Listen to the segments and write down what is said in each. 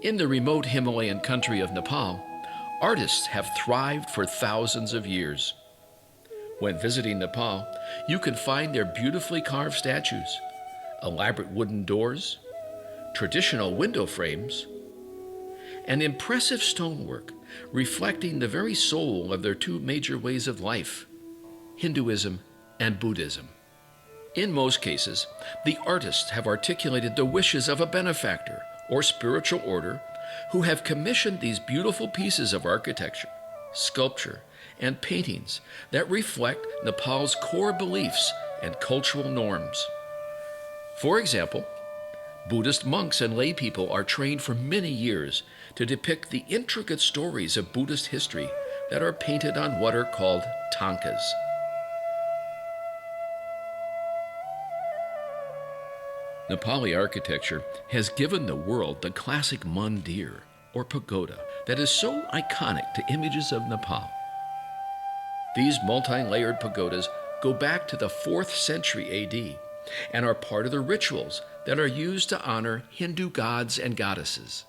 In the remote Himalayan country of Nepal, artists have thrived for thousands of years. When visiting Nepal, you can find their beautifully carved statues, elaborate wooden doors, traditional window frames, and impressive stonework reflecting the very soul of their two major ways of life, Hinduism and Buddhism. In most cases, the artists have articulated the wishes of a benefactor or spiritual order who have commissioned these beautiful pieces of architecture, sculpture, and paintings that reflect Nepal's core beliefs and cultural norms. For example, Buddhist monks and lay people are trained for many years to depict the intricate stories of Buddhist history that are painted on what are called tankas. Nepali architecture has given the world the classic mandir, or pagoda, that is so iconic to images of Nepal. These multi-layered pagodas go back to the 4th century AD and are part of the rituals that are used to honor Hindu gods and goddesses.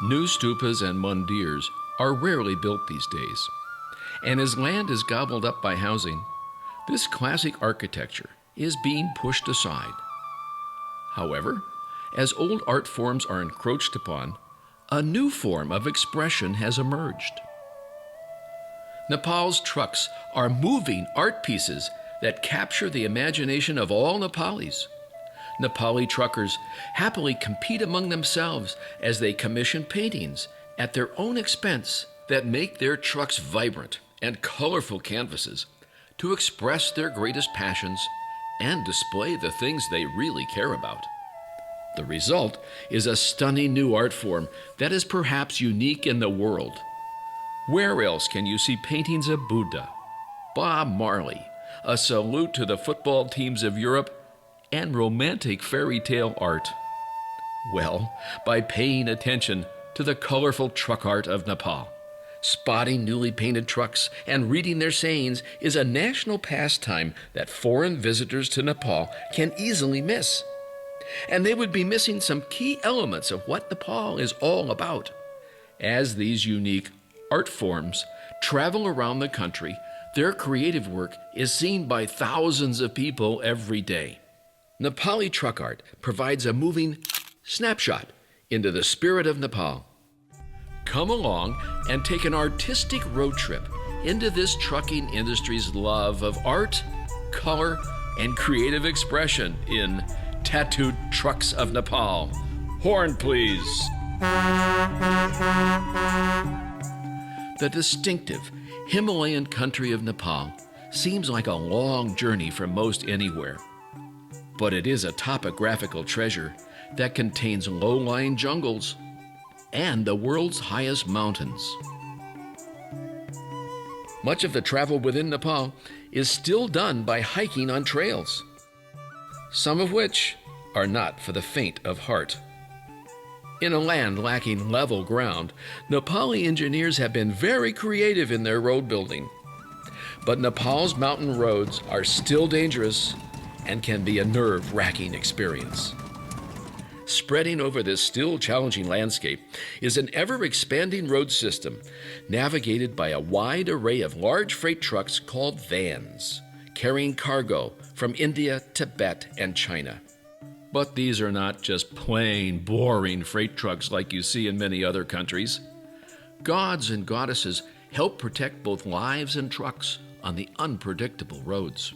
New stupas and mandirs are rarely built these days, and as land is gobbled up by housing, this classic architecture is being pushed aside. However, as old art forms are encroached upon, a new form of expression has emerged. Nepal's trucks are moving art pieces that capture the imagination of all Nepalis. Nepali truckers happily compete among themselves as they commission paintings at their own expense that make their trucks vibrant and colorful canvases to express their greatest passions and display the things they really care about. The result is a stunning new art form that is perhaps unique in the world. Where else can you see paintings of Buddha, Bob Marley, a salute to the football teams of Europe, and romantic fairy tale art? Well, by paying attention to the colorful truck art of Nepal. Spotting newly painted trucks and reading their sayings is a national pastime that foreign visitors to Nepal can easily miss. And they would be missing some key elements of what Nepal is all about. As these unique art forms travel around the country, their creative work is seen by thousands of people every day. Nepali truck art provides a moving snapshot into the spirit of Nepal. Come along and take an artistic road trip into this trucking industry's love of art, color, and creative expression in Tattooed Trucks of Nepal. Horn, please. The distinctive Himalayan country of Nepal seems like a long journey from most anywhere. But it is a topographical treasure that contains low-lying jungles and the world's highest mountains. Much of the travel within Nepal is still done by hiking on trails, some of which are not for the faint of heart. In a land lacking level ground, Nepali engineers have been very creative in their road building. But Nepal's mountain roads are still dangerous and can be a nerve-wracking experience. Spreading over this still challenging landscape is an ever-expanding road system navigated by a wide array of large freight trucks called vans, carrying cargo from India, Tibet, and China. But these are not just plain, boring freight trucks like you see in many other countries. Gods and goddesses help protect both lives and trucks on the unpredictable roads.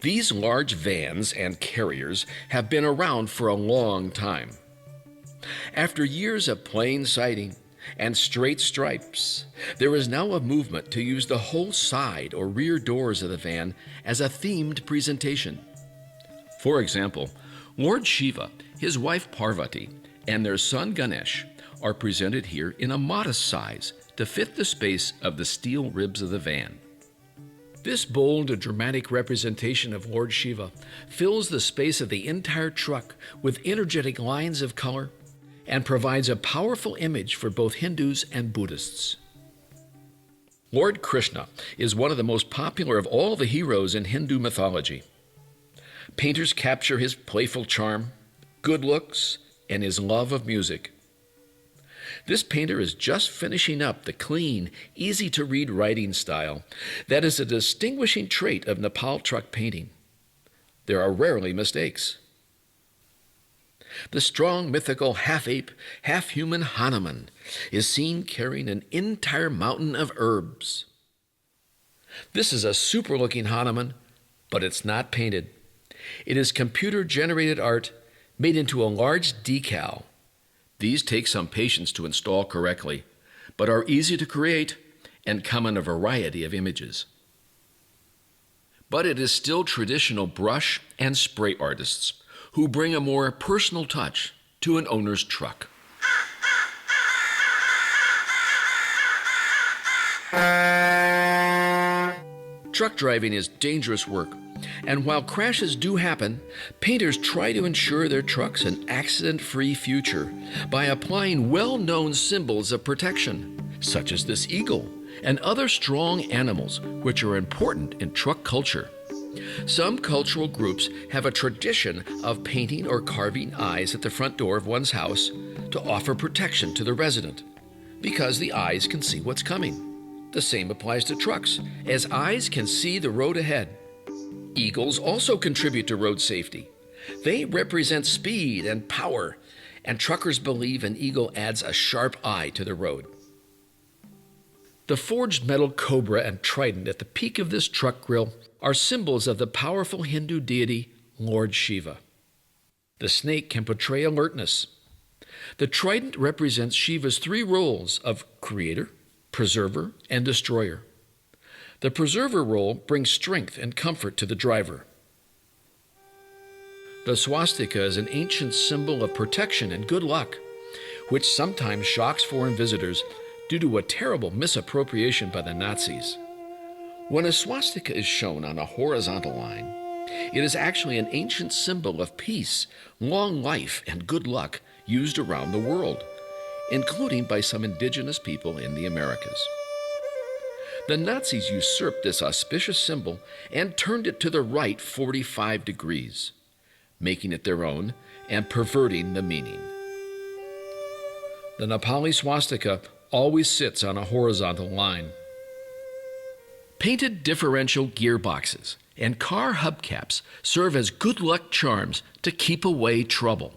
These large vans and carriers have been around for a long time. After years of plain siding and straight stripes, there is now a movement to use the whole side or rear doors of the van as a themed presentation. For example, Lord Shiva, his wife Parvati, and their son Ganesh are presented here in a modest size to fit the space of the steel ribs of the van. This bold and dramatic representation of Lord Shiva fills the space of the entire truck with energetic lines of color and provides a powerful image for both Hindus and Buddhists. Lord Krishna is one of the most popular of all the heroes in Hindu mythology. Painters capture his playful charm, good looks, and his love of music. This painter is just finishing up the clean, easy-to-read writing style that is a distinguishing trait of Nepal truck painting. There are rarely mistakes. The strong, mythical half-ape, half-human Hanuman is seen carrying an entire mountain of herbs. This is a super-looking Hanuman, but it's not painted. It is computer-generated art made into a large decal. These take some patience to install correctly, but are easy to create and come in a variety of images. But it is still traditional brush and spray artists who bring a more personal touch to an owner's truck. Truck driving is dangerous work, and while crashes do happen, painters try to ensure their trucks an accident-free future by applying well-known symbols of protection, such as this eagle and other strong animals which are important in truck culture. Some cultural groups have a tradition of painting or carving eyes at the front door of one's house to offer protection to the resident, because the eyes can see what's coming. The same applies to trucks, as eyes can see the road ahead. Eagles also contribute to road safety. They represent speed and power, and truckers believe an eagle adds a sharp eye to the road. The forged metal cobra and trident at the peak of this truck grill are symbols of the powerful Hindu deity Lord Shiva. The snake can portray alertness. The trident represents Shiva's three roles of creator, preserver, and destroyer. The preserver role brings strength and comfort to the driver. The swastika is an ancient symbol of protection and good luck, which sometimes shocks foreign visitors due to a terrible misappropriation by the Nazis. When a swastika is shown on a horizontal line, it is actually an ancient symbol of peace, long life, and good luck used around the world, including by some indigenous people in the Americas. The Nazis usurped this auspicious symbol and turned it to the right 45 degrees, making it their own and perverting the meaning. The Nepali swastika always sits on a horizontal line. Painted differential gearboxes and car hubcaps serve as good luck charms to keep away trouble.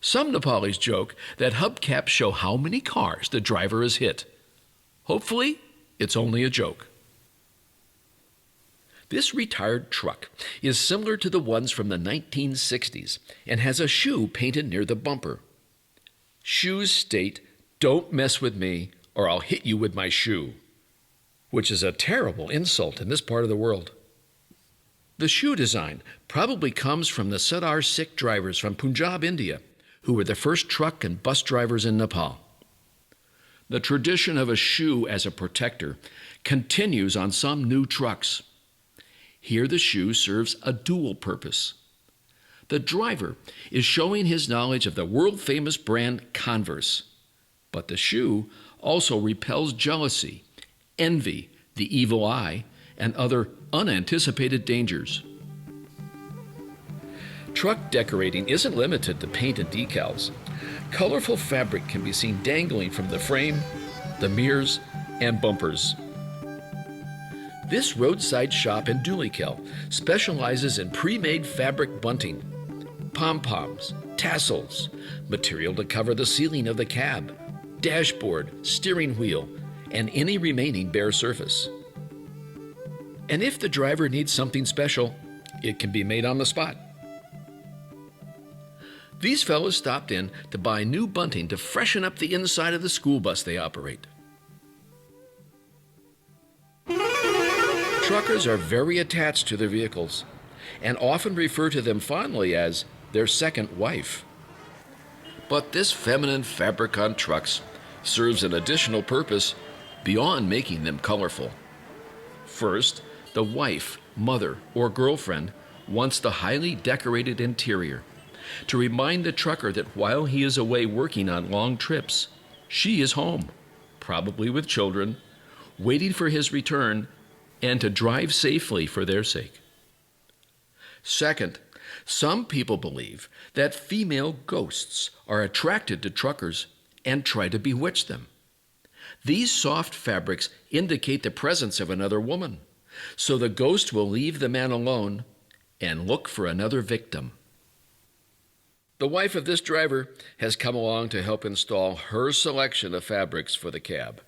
Some Nepalis joke that hubcaps show how many cars the driver has hit. Hopefully, it's only a joke. This retired truck is similar to the ones from the 1960s and has a shoe painted near the bumper. Shoes state, "Don't mess with me or I'll hit you with my shoe," which is a terrible insult in this part of the world. The shoe design probably comes from the Sardar Sikh drivers from Punjab, India, who were the first truck and bus drivers in Nepal. The tradition of a shoe as a protector continues on some new trucks. Here the shoe serves a dual purpose. The driver is showing his knowledge of the world-famous brand Converse, but the shoe also repels jealousy, envy, the evil eye, and other unanticipated dangers. Truck decorating isn't limited to paint and decals. Colorful fabric can be seen dangling from the frame, the mirrors, and bumpers. This roadside shop in Dhulikhel specializes in pre-made fabric bunting, pom-poms, tassels, material to cover the ceiling of the cab, dashboard, steering wheel, and any remaining bare surface. And if the driver needs something special, it can be made on the spot. These fellows stopped in to buy new bunting to freshen up the inside of the school bus they operate. Truckers are very attached to their vehicles and often refer to them fondly as their second wife. But this feminine fabric on trucks serves an additional purpose beyond making them colorful. First, the wife, mother, or girlfriend wants the highly decorated interior to remind the trucker that while he is away working on long trips, she is home, probably with children, waiting for his return and to drive safely for their sake. Second, Some people believe that female ghosts are attracted to truckers and try to bewitch them. These soft fabrics indicate the presence of another woman, so the ghost will leave the man alone and look for another victim. The wife of this driver has come along to help install her selection of fabrics for the cab.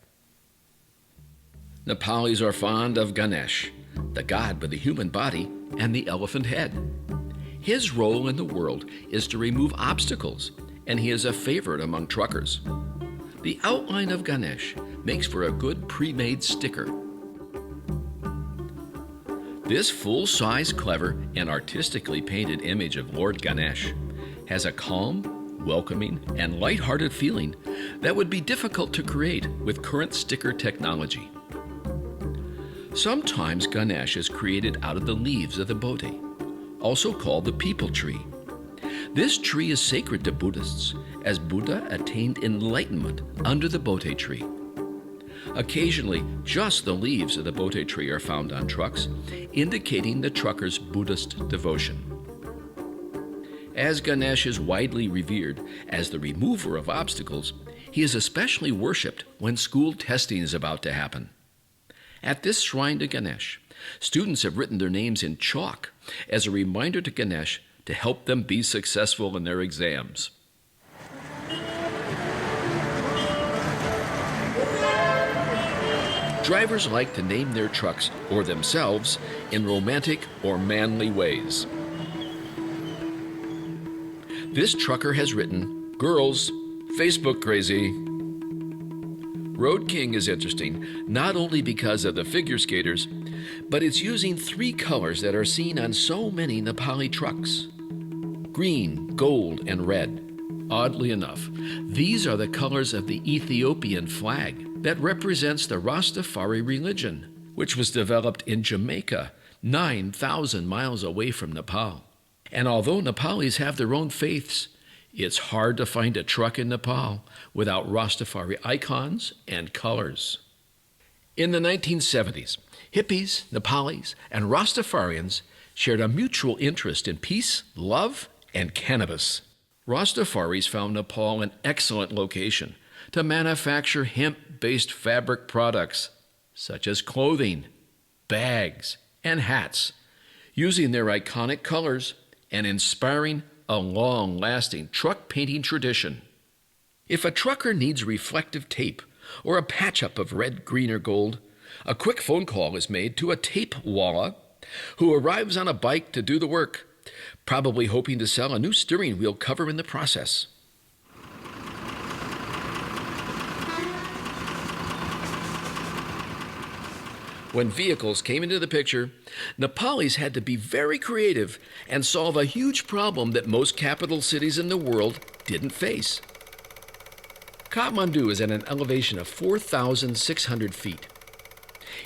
Nepalis are fond of Ganesh, the god with the human body and the elephant head. His role in the world is to remove obstacles, and he is a favorite among truckers. The outline of Ganesh makes for a good pre-made sticker. This full-size, clever, and artistically painted image of Lord Ganesh has a calm, welcoming, and light-hearted feeling that would be difficult to create with current sticker technology. Sometimes Ganesh is created out of the leaves of the bodhi, also called the peepal tree. This tree is sacred to Buddhists, as Buddha attained enlightenment under the bodhi tree. Occasionally, just the leaves of the bodhi tree are found on trucks, indicating the trucker's Buddhist devotion. As Ganesh is widely revered as the remover of obstacles, he is especially worshipped when school testing is about to happen. At this shrine to Ganesh, students have written their names in chalk as a reminder to Ganesh to help them be successful in their exams. Drivers like to name their trucks or themselves in romantic or manly ways. This trucker has written, "Girls, Facebook crazy." Road King is interesting, not only because of the figure skaters, but it's using 3 colors that are seen on so many Nepali trucks: green, gold, and red. Oddly enough, these are the colors of the Ethiopian flag that represents the Rastafari religion, which was developed in Jamaica, 9,000 miles away from Nepal. And although Nepalis have their own faiths, it's hard to find a truck in Nepal without Rastafari icons and colors. In the 1970s, hippies, Nepalis, and Rastafarians shared a mutual interest in peace, love, and cannabis. Rastafaris found Nepal an excellent location to manufacture hemp-based fabric products, such as clothing, bags, and hats, using their iconic colors and inspiring a long-lasting truck painting tradition. If a trucker needs reflective tape or a patch-up of red, green, or gold, a quick phone call is made to a tape walla who arrives on a bike to do the work, probably hoping to sell a new steering wheel cover in the process. When vehicles came into the picture, Nepalis had to be very creative and solve a huge problem that most capital cities in the world didn't face. Kathmandu is at an elevation of 4,600 feet.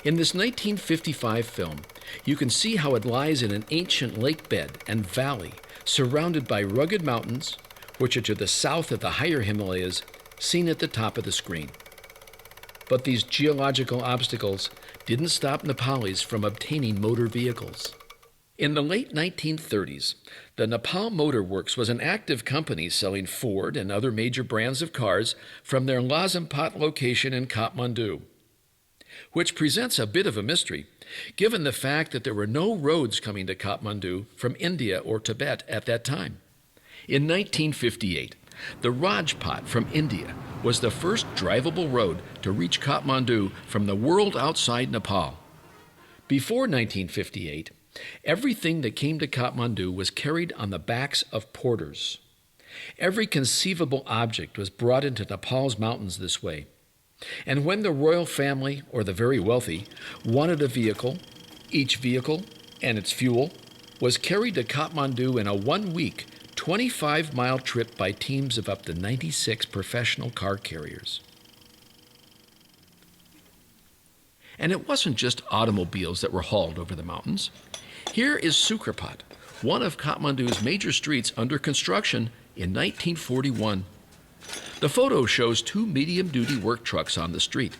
In this 1955 film, you can see how it lies in an ancient lake bed and valley surrounded by rugged mountains, which are to the south of the higher Himalayas, seen at the top of the screen. But these geological obstacles didn't stop Nepalis from obtaining motor vehicles. In the late 1930s, the Nepal Motor Works was an active company selling Ford and other major brands of cars from their Lazampat location in Kathmandu, which presents a bit of a mystery, given the fact that there were no roads coming to Kathmandu from India or Tibet at that time. In 1958, the Rajpat from India was the first drivable road to reach Kathmandu from the world outside Nepal. Before 1958, everything that came to Kathmandu was carried on the backs of porters. Every conceivable object was brought into Nepal's mountains this way. And when the royal family or the very wealthy wanted a vehicle, each vehicle and its fuel was carried to Kathmandu in a 1-week, 25-mile trip by teams of up to 96 professional car carriers. And it wasn't just automobiles that were hauled over the mountains. Here is Sukrapat, one of Kathmandu's major streets under construction in 1941. The photo shows 2 medium-duty work trucks on the street.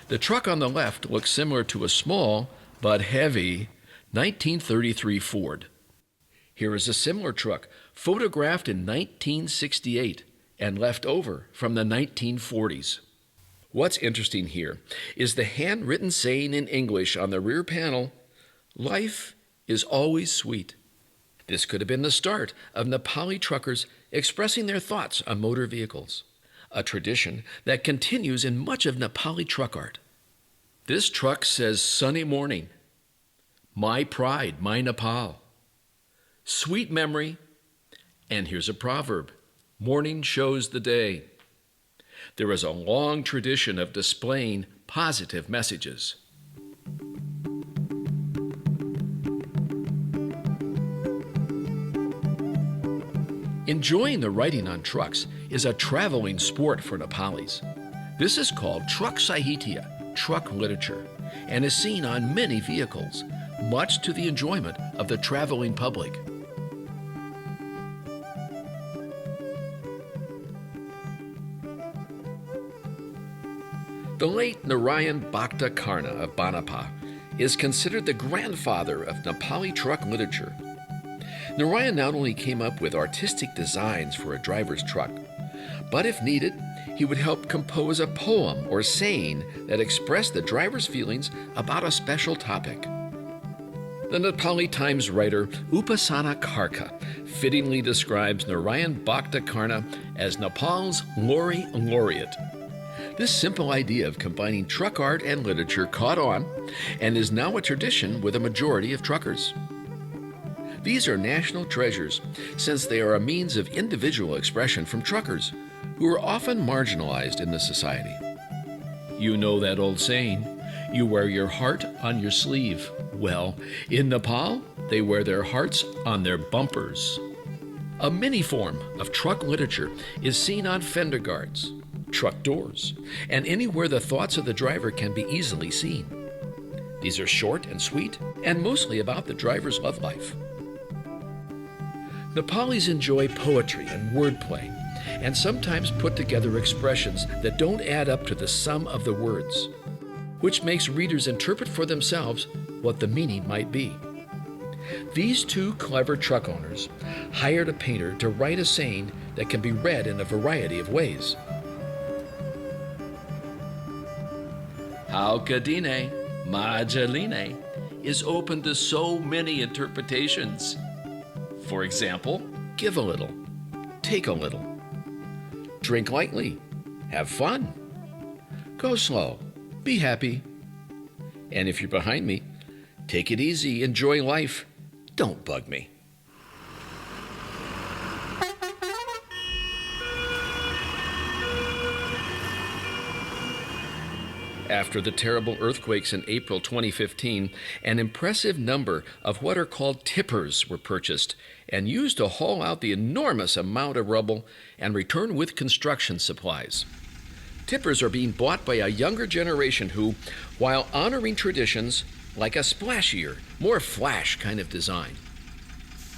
The truck on the left looks similar to a small but heavy 1933 Ford. Here is a similar truck, photographed in 1968 and left over from the 1940s. What's interesting here is the handwritten saying in English on the rear panel, "Life is always sweet." This could have been the start of Nepali truckers expressing their thoughts on motor vehicles, a tradition that continues in much of Nepali truck art. This truck says sunny morning, my pride, my Nepal, sweet memory, and here's a proverb, morning shows the day. There is a long tradition of displaying positive messages. Enjoying the riding on trucks is a traveling sport for Nepalis. This is called truck sahitya, truck literature, and is seen on many vehicles, much to the enjoyment of the traveling public. The late Narayan Bhakta Karna of Banapa is considered the grandfather of Nepali truck literature. Narayan not only came up with artistic designs for a driver's truck, but if needed, he would help compose a poem or saying that expressed the driver's feelings about a special topic. The Nepali Times writer Upasana Karka fittingly describes Narayan Bhakta Karna as Nepal's Lorry Laureate. This simple idea of combining truck art and literature caught on and is now a tradition with a majority of truckers. These are national treasures since they are a means of individual expression from truckers who are often marginalized in the society. You know that old saying, you wear your heart on your sleeve. Well, in Nepal, they wear their hearts on their bumpers. A mini form of truck literature is seen on fender guards, truck doors, and anywhere the thoughts of the driver can be easily seen. These are short and sweet, and mostly about the driver's love life. Nepalis enjoy poetry and wordplay, and sometimes put together expressions that don't add up to the sum of the words, which makes readers interpret for themselves what the meaning might be. These two clever truck owners hired a painter to write a saying that can be read in a variety of ways. Haukadine, Majaline is open to so many interpretations. For example, give a little, take a little, drink lightly, have fun, go slow, be happy, and if you're behind me, take it easy, enjoy life, don't bug me. After the terrible earthquakes in April 2015, an impressive number of what are called tippers were purchased and used to haul out the enormous amount of rubble and return with construction supplies. Tippers are being bought by a younger generation who, while honoring traditions, like a splashier, more flash kind of design.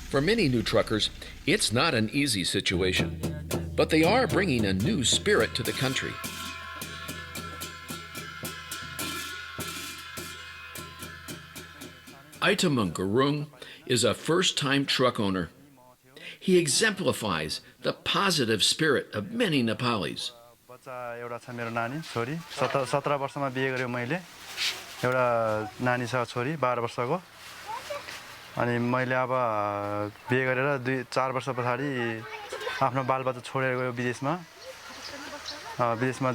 For many new truckers, it's not an easy situation, but they are bringing a new spirit to the country. Itamung Gurung is a first-time truck owner. He exemplifies the positive spirit of many Nepalis. एउटा छ मेरो नानी छोरी 17 वर्षमा बिहे गरेँ मैले एउटा नानी छ छोरी 12 वर्षको अनि मैले अब बिहे गरेर 2-4 वर्ष पछाडी आफ्नो बालबच्चा छोडेर गयो विदेशमा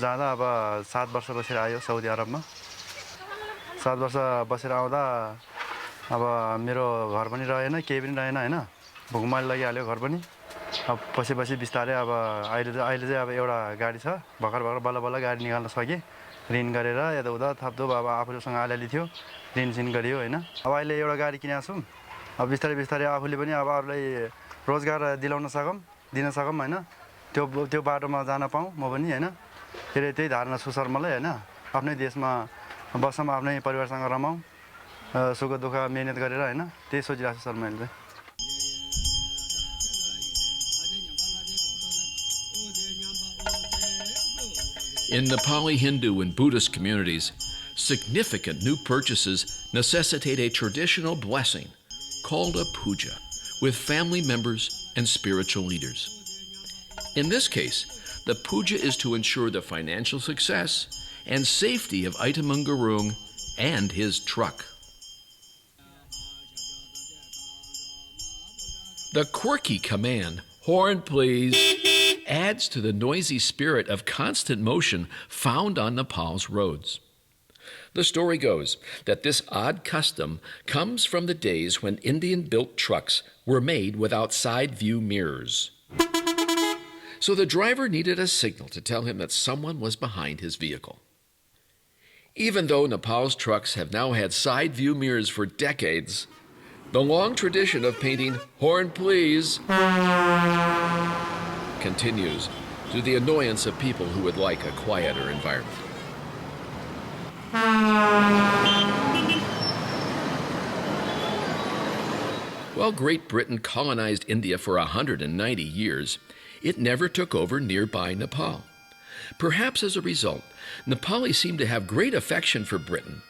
जाँदा अब 7 वर्ष बसेर आयो साउदी अरबमा 7 वर्ष बसेर आउँदा अब मेरो घर पनि रहेन केही पनि रहेन हैन भुकमारी लागिहाल्यो घर पनि अब पछि बिस्तारै अब अहिले चाहिँ अब एउटा गाडी छ भर्खर बल्ल गाडी निकाल्न सके ऋण गरेर यताउता थपथप अब आफूसँग अलिअलि थियो ऋण गरियो हैन अब अहिले एउटा गाडी किनेको छु अब बिस्तारै आफूले पनि अब अरूलाई रोजगार दिन सकम हैन त्यो बाटोमा जान पाऊँ म पनि हैन फेरि त्यही धारणा छ सर मलाई हैन आफ्नै देशमा बसम आफ्नै परिवारसँग रमाऊ सुख दुःख मेहनत गरेर हैन त्यही सोचिरहेको छु सर मैले चाहिँ In Nepali Hindu and Buddhist communities, significant new purchases necessitate a traditional blessing called a puja, with family members and spiritual leaders. In this case, the puja is to ensure the financial success and safety of Itamungarung and his truck. The quirky command, "Horn please," adds to the noisy spirit of constant motion found on Nepal's roads. The story goes that this odd custom comes from the days when Indian-built trucks were made without side view mirrors. So the driver needed a signal to tell him that someone was behind his vehicle. Even though Nepal's trucks have now had side view mirrors for decades, the long tradition of painting "Horn please" continues, to the annoyance of people who would like a quieter environment. While Great Britain colonized India for 190 years, it never took over nearby Nepal. Perhaps as a result, Nepali seemed to have great affection for Britain,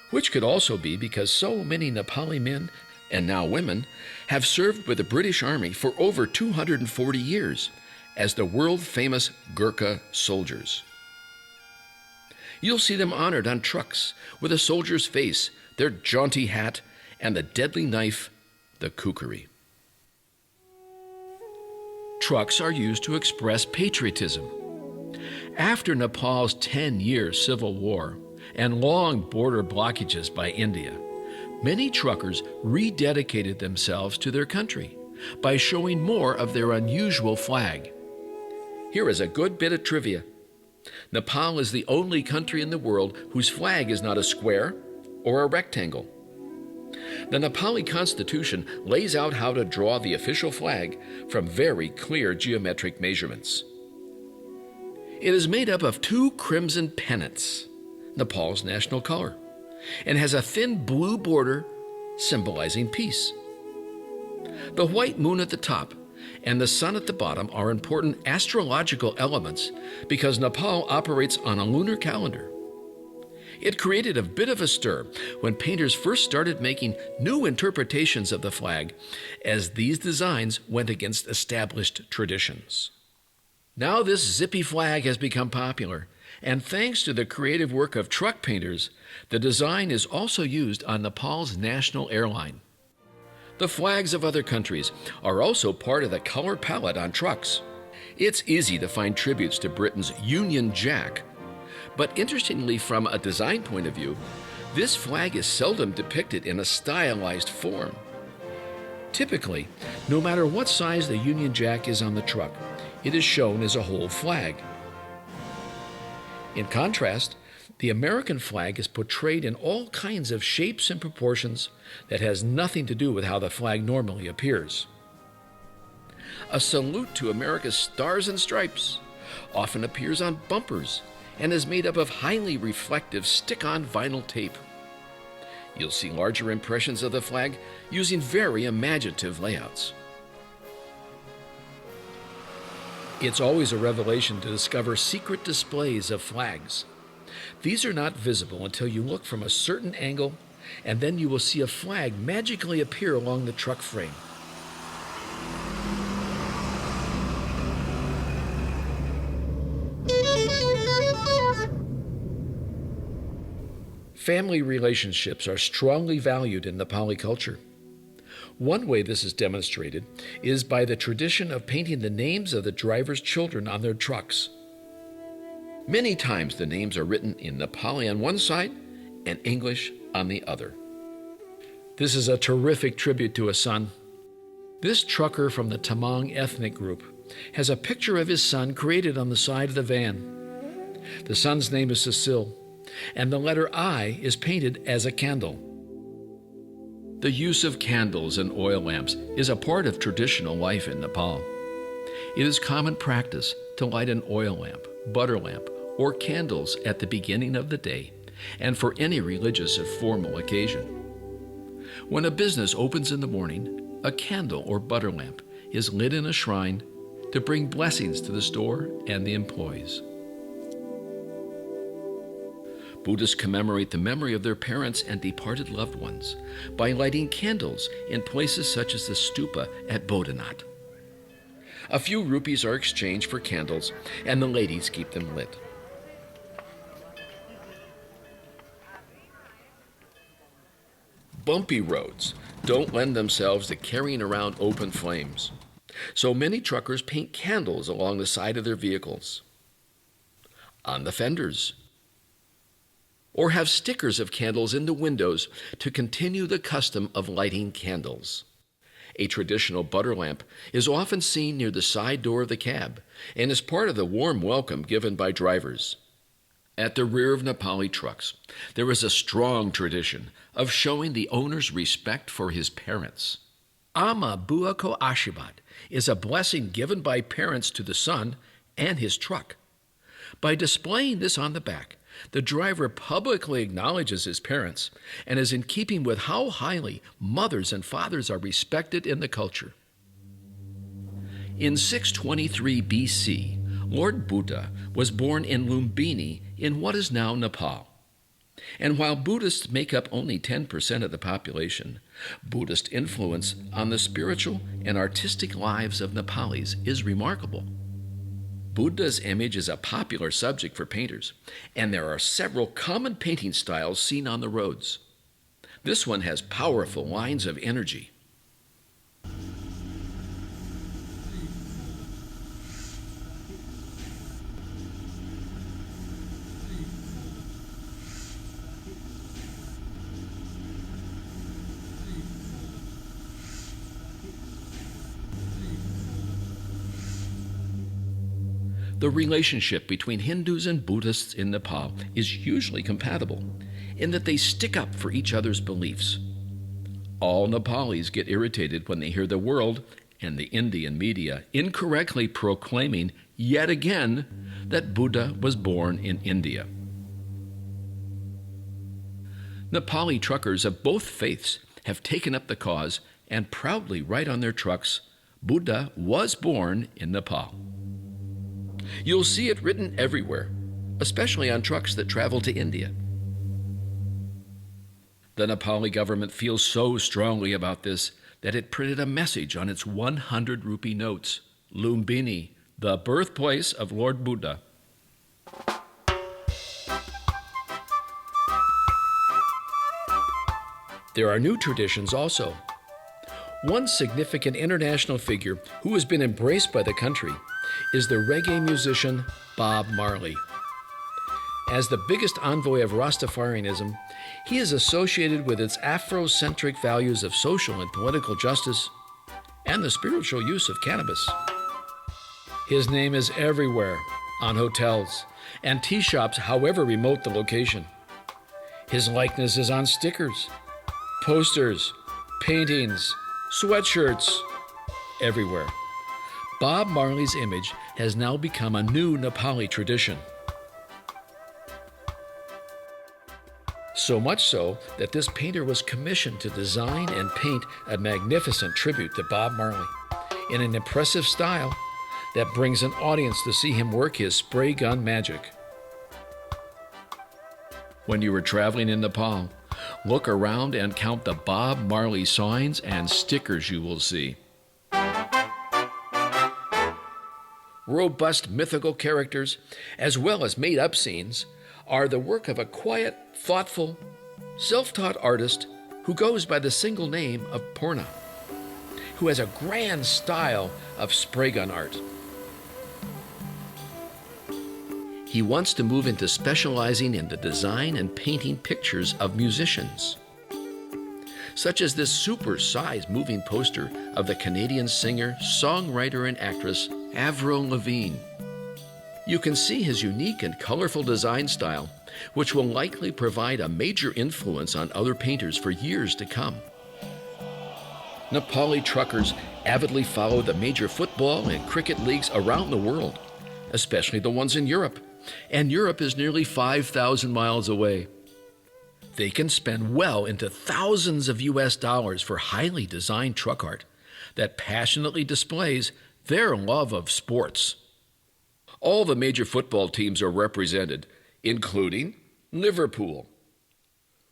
which could also be because so many Nepali men, and now women, have served with the British Army for over 240 years as the world-famous Gurkha soldiers. You'll see them honored on trucks with a soldier's face, their jaunty hat, and the deadly knife, the kukri. Trucks are used to express patriotism. After Nepal's 10-year civil war and long border blockages by India, many truckers rededicated themselves to their country by showing more of their unusual flag. Here is a good bit of trivia. Nepal is the only country in the world whose flag is not a square or a rectangle. The Nepali Constitution lays out how to draw the official flag from very clear geometric measurements. It is made up of 2 crimson pennants, Nepal's national color, and has a thin blue border symbolizing peace. The white moon at the top and the sun at the bottom are important astrological elements because Nepal operates on a lunar calendar. It created a bit of a stir when painters first started making new interpretations of the flag, as these designs went against established traditions. Now this zippy flag has become popular, and thanks to the creative work of truck painters, the design is also used on Nepal's national airline. The flags of other countries are also part of the color palette on trucks. It's easy to find tributes to Britain's Union Jack, but interestingly, from a design point of view, this flag is seldom depicted in a stylized form. Typically, no matter what size the Union Jack is on the truck, it is shown as a whole flag. In contrast, the American flag is portrayed in all kinds of shapes and proportions that has nothing to do with how the flag normally appears. A salute to America's Stars and Stripes often appears on bumpers and is made up of highly reflective stick-on vinyl tape. You'll see larger impressions of the flag using very imaginative layouts. It's always a revelation to discover secret displays of flags. These are not visible until you look from a certain angle, and then you will see a flag magically appear along the truck frame. Family relationships are strongly valued in Nepali culture. One way this is demonstrated is by the tradition of painting the names of the driver's children on their trucks. Many times the names are written in Nepali on one side and English on the other. This is a terrific tribute to a son. This trucker from the Tamang ethnic group has a picture of his son created on the side of the van. The son's name is Cecile, and the letter I is painted as a candle. The use of candles and oil lamps is a part of traditional life in Nepal. It is common practice to light an oil lamp, butter lamp, or candles at the beginning of the day and for any religious or formal occasion. When a business opens in the morning, a candle or butter lamp is lit in a shrine to bring blessings to the store and the employees. Buddhists commemorate the memory of their parents and departed loved ones by lighting candles in places such as the stupa at Bodhanath. A few rupees are exchanged for candles, and the ladies keep them lit. Bumpy roads don't lend themselves to carrying around open flames, so many truckers paint candles along the side of their vehicles, on the fenders, or have stickers of candles in the windows to continue the custom of lighting candles. A traditional butter lamp is often seen near the side door of the cab and is part of the warm welcome given by drivers. At the rear of Nepali trucks, there is a strong tradition of showing the owner's respect for his parents. Ama Buako Ashirwad is a blessing given by parents to the son and his truck. By displaying this on the back, the driver publicly acknowledges his parents and is in keeping with how highly mothers and fathers are respected in the culture. In 623 BC, Lord Buddha was born in Lumbini in what is now Nepal. And while Buddhists make up only 10% of the population, Buddhist influence on the spiritual and artistic lives of Nepalis is remarkable. Buddha's image is a popular subject for painters, and there are several common painting styles seen on the roads. This one has powerful lines of energy. The relationship between Hindus and Buddhists in Nepal is usually compatible in that they stick up for each other's beliefs. All Nepalis get irritated when they hear the world and the Indian media incorrectly proclaiming yet again that Buddha was born in India. Nepali truckers of both faiths have taken up the cause and proudly write on their trucks, "Buddha was born in Nepal." You'll see it written everywhere, especially on trucks that travel to India. The Nepali government feels so strongly about this that it printed a message on its 100 rupee notes, Lumbini, the birthplace of Lord Buddha. There are new traditions also. One significant international figure who has been embraced by the country is the reggae musician Bob Marley. As the biggest envoy of Rastafarianism, he is associated with its Afrocentric values of social and political justice and the spiritual use of cannabis. His name is everywhere, on hotels and tea shops, however remote the location. His likeness is on stickers, posters, paintings, sweatshirts, everywhere. Bob Marley's image has now become a new Nepali tradition. So much so that this painter was commissioned to design and paint a magnificent tribute to Bob Marley in an impressive style that brings an audience to see him work his spray gun magic. When you are traveling in Nepal, look around and count the Bob Marley signs and stickers you will see. Robust mythical characters, as well as made-up scenes, are the work of a quiet, thoughtful, self-taught artist who goes by the single name of Purna, who has a grand style of spray gun art. He wants to move into specializing in the design and painting pictures of musicians, such as this super-sized moving poster of the Canadian singer, songwriter, and actress Avril Lavigne. You can see his unique and colorful design style, which will likely provide a major influence on other painters for years to come. Nepali truckers avidly follow the major football and cricket leagues around the world, especially the ones in Europe, and Europe is nearly 5,000 miles away. They can spend well into thousands of US dollars for highly designed truck art that passionately displays their love of sports. All the major football teams are represented, including Liverpool,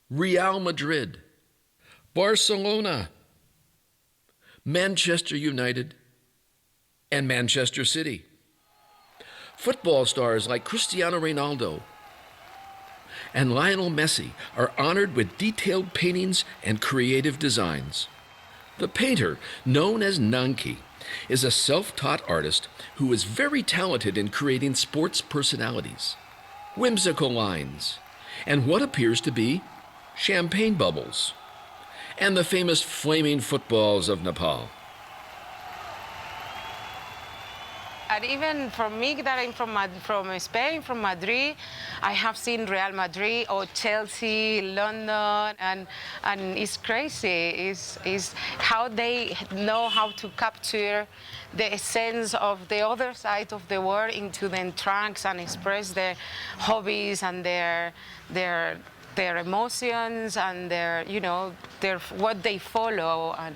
Real Madrid, Barcelona, Manchester United, and Manchester City. Football stars like Cristiano Ronaldo and Lionel Messi are honored with detailed paintings and creative designs. The painter, known as Nanki, is a self-taught artist who is very talented in creating sports personalities, whimsical lines, and what appears to be champagne bubbles, and the famous flaming footballs of Nepal. And even for me, that I'm from Spain, from Madrid, I have seen Real Madrid or Chelsea, London, and it's crazy. Is how they know how to capture the essence of the other side of the world into the trunks and express their hobbies and their emotions and their what they follow, and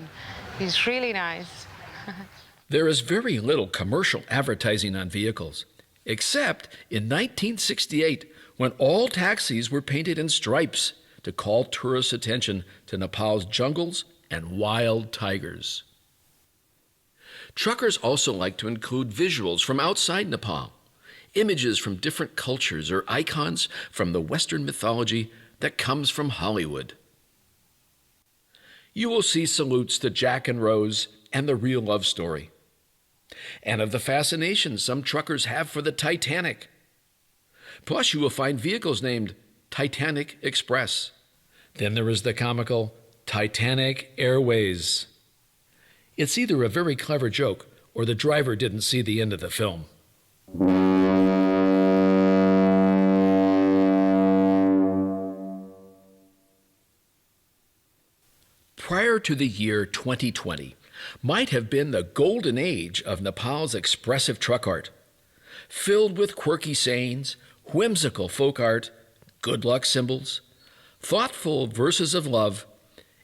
it's really nice. There is very little commercial advertising on vehicles, except in 1968 when all taxis were painted in stripes to call tourists' attention to Nepal's jungles and wild tigers. Truckers also like to include visuals from outside Nepal, images from different cultures or icons from the Western mythology that comes from Hollywood. You will see salutes to Jack and Rose and the real love story, and of the fascination some truckers have for the Titanic. Plus, you will find vehicles named Titanic Express. Then there is the comical Titanic Airways. It's either a very clever joke or the driver didn't see the end of the film. Prior to the year 2020, might have been the golden age of Nepal's expressive truck art, filled with quirky sayings, whimsical folk art, good luck symbols, thoughtful verses of love,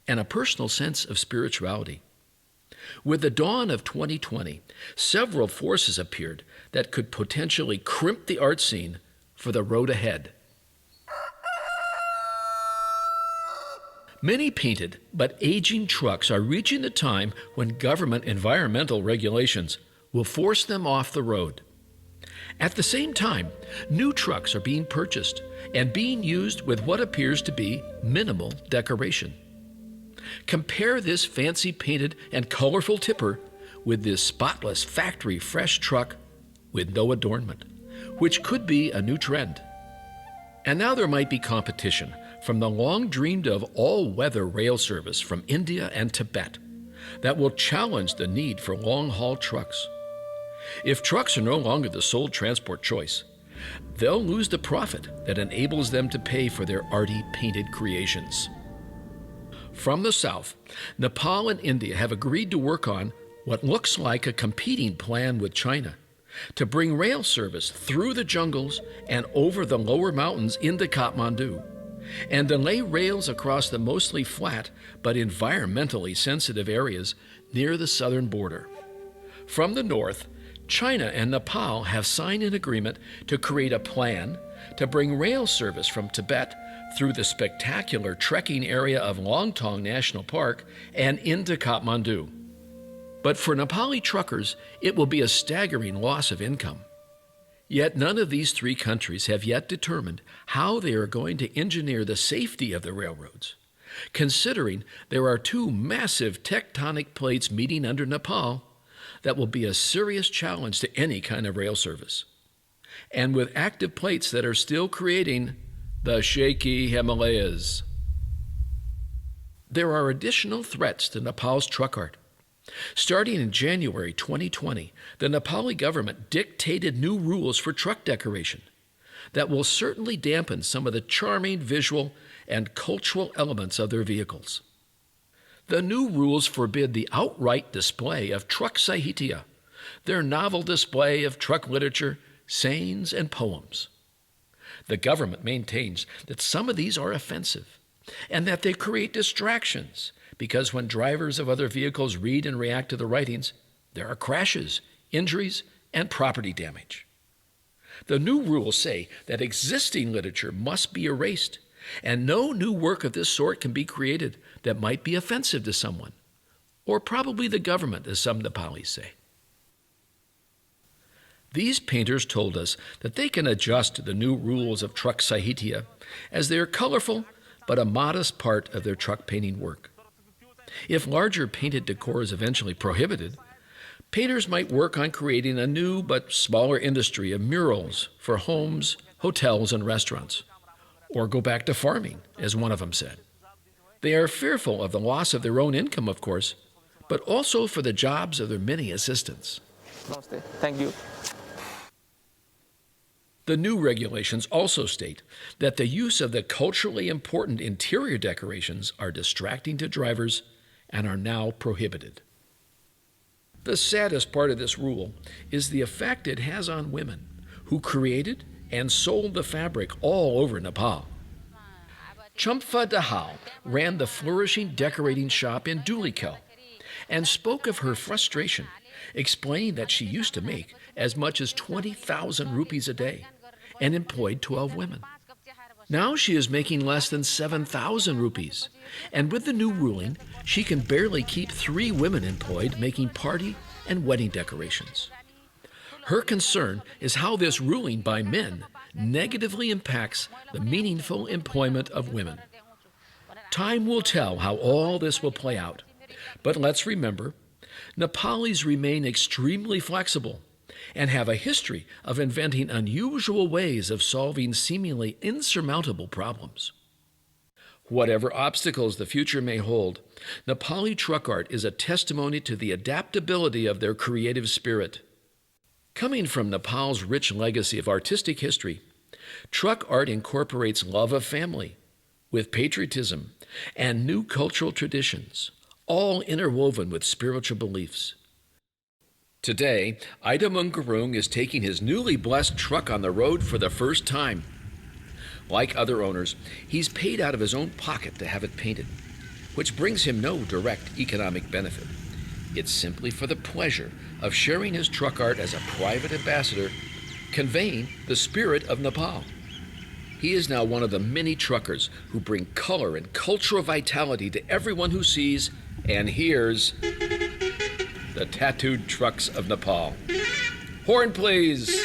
and a personal sense of spirituality. With the dawn of 2020, several forces appeared that could potentially crimp the art scene for the road ahead. Many painted but aging trucks are reaching the time when government environmental regulations will force them off the road. At the same time, new trucks are being purchased and being used with what appears to be minimal decoration. Compare this fancy painted and colorful tipper with this spotless factory fresh truck with no adornment, which could be a new trend. And now there might be competition from the long-dreamed-of all-weather rail service from India and Tibet that will challenge the need for long-haul trucks. If trucks are no longer the sole transport choice, they'll lose the profit that enables them to pay for their arty painted creations. From the south, Nepal and India have agreed to work on what looks like a competing plan with China to bring rail service through the jungles and over the lower mountains into Kathmandu, and to lay rails across the mostly flat but environmentally sensitive areas near the southern border. From the north, China and Nepal have signed an agreement to create a plan to bring rail service from Tibet through the spectacular trekking area of Longtong National Park and into Kathmandu. But for Nepali truckers, it will be a staggering loss of income. Yet none of these three countries have yet determined how they are going to engineer the safety of the railroads, considering there are two massive tectonic plates meeting under Nepal that will be a serious challenge to any kind of rail service. And with active plates that are still creating the shaky Himalayas. There are additional threats to Nepal's truck art. Starting in January 2020, the Nepali government dictated new rules for truck decoration that will certainly dampen some of the charming visual and cultural elements of their vehicles. The new rules forbid the outright display of truck sahitya, their novel display of truck literature, sayings, and poems. The government maintains that some of these are offensive and that they create distractions, because when drivers of other vehicles read and react to the writings, there are crashes, injuries, and property damage. The new rules say that existing literature must be erased, and no new work of this sort can be created that might be offensive to someone, or probably the government, as some Nepalis say. These painters told us that they can adjust to the new rules of truck sahitya, as they are colorful but a modest part of their truck painting work. If larger painted decor is eventually prohibited, painters might work on creating a new but smaller industry of murals for homes, hotels, and restaurants, or go back to farming, as one of them said. They are fearful of the loss of their own income, of course, but also for the jobs of their many assistants. Namaste. Thank you. The new regulations also state that the use of the culturally important interior decorations are distracting to drivers and are now prohibited. The saddest part of this rule is the effect it has on women who created and sold the fabric all over Nepal. Champha Dahal ran the flourishing decorating shop in Dhulikhel and spoke of her frustration, explaining that she used to make as much as 20,000 rupees a day and employed 12 women. Now she is making less than 7,000 rupees, and with the new ruling, she can barely keep 3 women employed making party and wedding decorations. Her concern is how this ruling by men negatively impacts the meaningful employment of women. Time will tell how all this will play out, but let's remember, Nepalis remain extremely flexible and have a history of inventing unusual ways of solving seemingly insurmountable problems. Whatever obstacles the future may hold, Nepali truck art is a testimony to the adaptability of their creative spirit. Coming from Nepal's rich legacy of artistic history, truck art incorporates love of family with patriotism and new cultural traditions, all interwoven with spiritual beliefs. Today, Ida Mungarung is taking his newly blessed truck on the road for the first time. Like other owners, he's paid out of his own pocket to have it painted, which brings him no direct economic benefit. It's simply for the pleasure of sharing his truck art as a private ambassador, conveying the spirit of Nepal. He is now one of the many truckers who bring color and cultural vitality to everyone who sees and hears the tattooed trucks of Nepal. Horn, please.